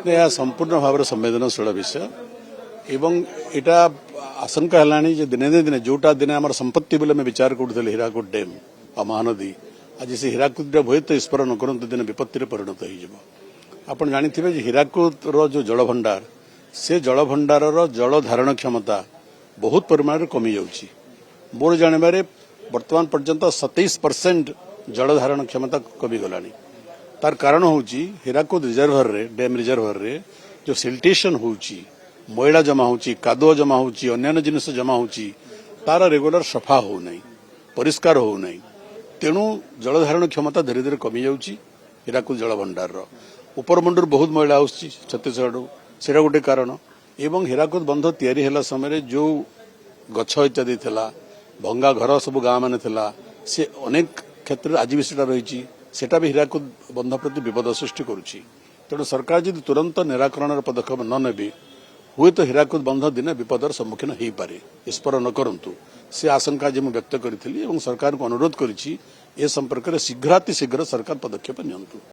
यह संपूर्ण भाव संवेदनशील विषय एवं इटा आशंका है दिने दिने जोटा दिने आम संपत्ति बोले मैं विचार करूँ हीराकुद डैम आ महानदी आज से हीराकुद डैम हुए तो स्मरण न करते दिन विपत्ति परिणत हो जानी हीराकुद जो जलभंडार से जलभंडार जल धारण क्षमता बहुत परिमाण कमी जाऊँगी मोर जानवे वर्तमान पर्यंत 27% जल धारण क्षमता कमी गलानी तार कारण हूँ हीराकुद रिजर्भर रे डैम रिजर्भर रे जो सिल्टेशन होउची मैला जमा होउची कादुआ जमा होउची अन्य जिनिस जमा होउची तार रेगुलर सफा हो नहीं परिष्कार हो नहीं तेणु जल धारण क्षमता धीरे धीरे कमी जाऊँगी हीराकुद जल भंडार उपर मुंडर बहुत मैला आसूची छत्तीसगढ़ से गोटे कारण एवं हीराकुद बंध तैयारी होला समय जो गछ इत्यादि थिला भंगा घर सब गाँ मान थिला से अनेक क्षेत्र आज भी सेटा रही सेटा भी हीराकुद बंध प्रति विपद सृष्टि करुच्ची तेणु सरकार जब तुरंत निराकरण पदक्षेप न नेबे हुए तो हीराकुद बंध दिन विपदर सम्मुखीन हो पारे स्मरण न करंतु से आशंका जो व्यक्त करी सरकार को अनुरोध करी ए संपर्क में शीघ्रातिशीघ्र सरकार पदक्षेप नियंतु।